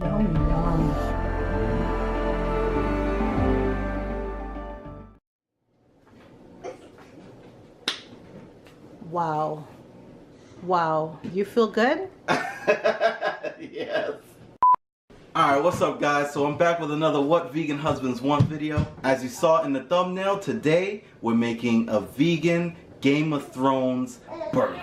Yum, yum. Wow. Wow. You feel good? Yes. Alright, what's up guys? So I'm back with another What Vegan Husbands Want video. As you saw in the thumbnail, today we're making a vegan Game of Thrones burger.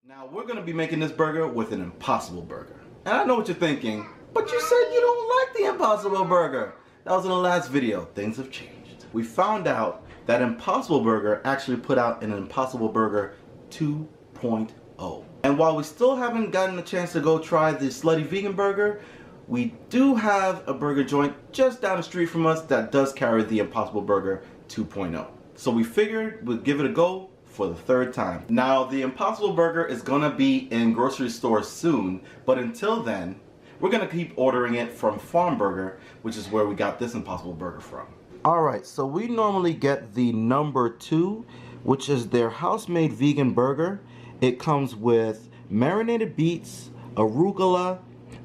Now we're going to be making this burger with an Impossible Burger. And I know what you're thinking, but you said you don't like the Impossible Burger. That was in the last video. Things have changed. We found out that Impossible Burger actually put out an Impossible Burger 2.0. And while we still haven't gotten a chance to go try the Slutty Vegan burger, we do have a burger joint just down the street from us that does carry the Impossible Burger 2.0. So we figured we'd give it a go for the third time. Now the Impossible Burger is gonna be in grocery stores soon, but until then, we're gonna keep ordering it from Farm Burger, which is where we got this Impossible Burger from. Alright, so we normally get the number 2, which is their house-made vegan burger. It comes with marinated beets, arugula,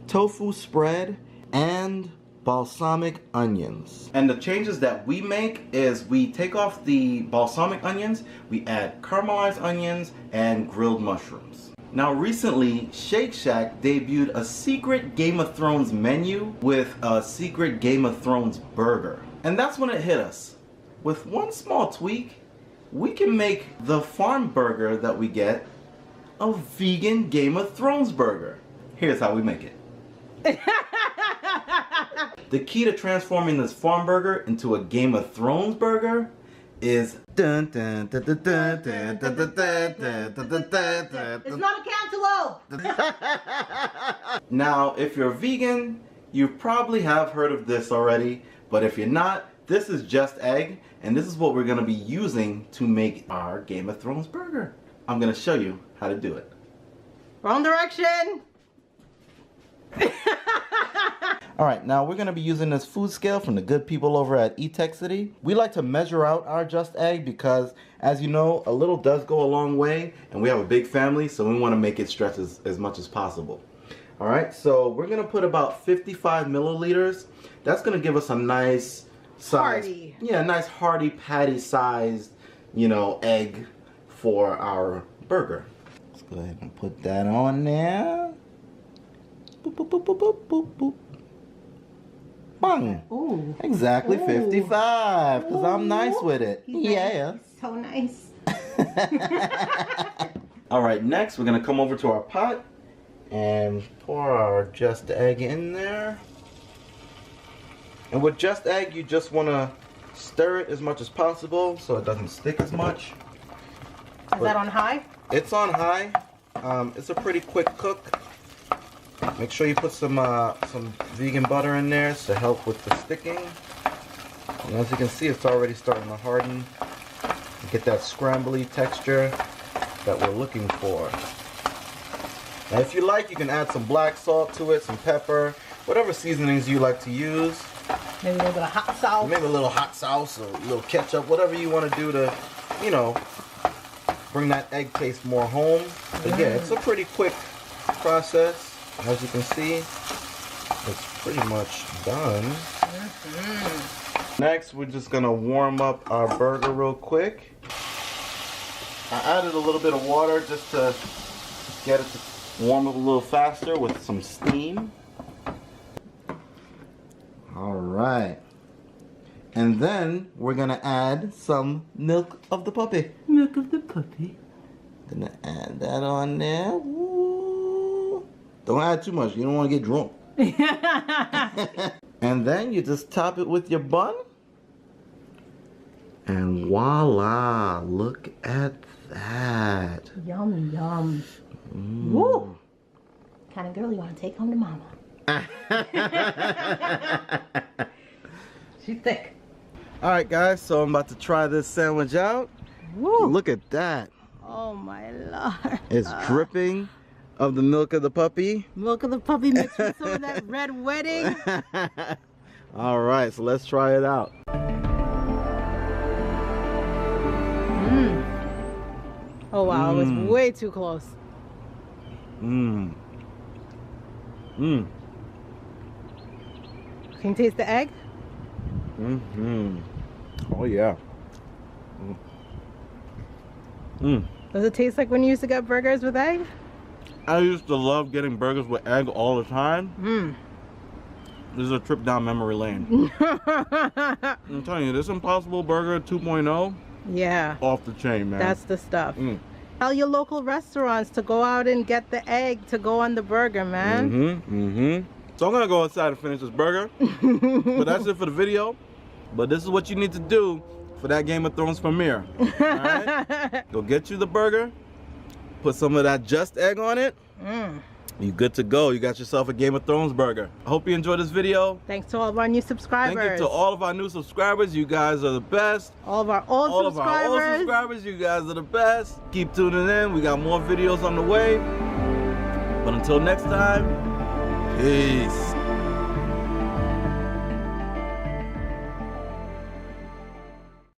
tofu spread, and balsamic onions. And the changes that we make is we take off the balsamic onions, we add caramelized onions, and grilled mushrooms. Now recently, Shake Shack debuted a secret Game of Thrones menu with a secret Game of Thrones burger. And that's when it hit us. With one small tweak, we can make the farm burger that we get a vegan Game of Thrones burger. Here's how we make it. The key to transforming this farm burger into a Game of Thrones burger is dun dun dun dun dun dun dun dun dun dun dun. It's not a cantaloupe! Now, if you're vegan, you probably have heard of this already, but if you're not, this is just egg, and this is what we're gonna be using to make our Game of Thrones burger. I'm gonna show you how to do it. Wrong direction! Alright, now we're going to be using this food scale from the good people over at eTexity. We like to measure out our just egg because, as you know, a little does go a long way, and we have a big family, so we want to make it stretch as much as possible. Alright, so we're going to put about 55 milliliters. That's going to give us a nice size, Hearty. yeah, a nice hearty patty sized, you know, egg for our burger. Let's go ahead and put that on there. Boop, boop, boop, boop, boop, boop, boop. Bang. Ooh. Exactly Ooh. 55, because I'm nice with it. Yeah. So nice. Alright, next we're going to come over to our pot and pour our just egg in there. And with just egg, you just want to stir it as much as possible so it doesn't stick as much. Is that on high? It's on high. It's a pretty quick cook. Make sure you put some vegan butter in there to help with the sticking. And as you can see, it's already starting to harden. Get that scrambly texture that we're looking for. Now if you like, you can add some black salt to it, some pepper, whatever seasonings you like to use. Maybe a little bit of hot sauce. Maybe a little hot sauce or a little ketchup, whatever you want to do to, you know, bring that egg taste more home. But yeah, it's a pretty quick process. As you can see, it's pretty much done. Next, we're just gonna warm up our burger real quick. I added a little bit of water just to get it to warm up a little faster with some steam. All right. And then we're gonna add some milk of the puppy. Milk of the puppy. Gonna add that on there. Don't add too much, you don't want to get drunk. And then you just top it with your bun. And voila, look at that. Yum, yum. Woo! Kind of girl you want to take home to mama. She's thick. Alright guys, so I'm about to try this sandwich out. Woo! Look at that. Oh my Lord. It's dripping of the milk of the puppy. Milk of the puppy mixed with some of that red wedding. Alright, so let's try it out. Oh wow, it was way too close. Mmm. Mmm. Can you taste the egg? Mm-hmm. Oh yeah. Does it taste like when you used to get burgers with egg? I used to love getting burgers with egg all the time. This is a trip down memory lane. I'm telling you, this Impossible Burger 2.0. Yeah. Off the chain, man. That's the stuff. Tell your local restaurants to go out and get the egg to go on the burger, man. So I'm gonna go inside and finish this burger. But that's it for the video. But this is what you need to do for that Game of Thrones premiere. Alright? Go get you the burger. Put some of that just egg on it. You good to go. You got yourself a Game of Thrones burger. I hope you enjoyed this video. Thanks to all of our new subscribers. Thank you to all of our new subscribers. You guys are the best. All of our old subscribers. You guys are the best. Keep tuning in. We got more videos on the way. But until next time, peace.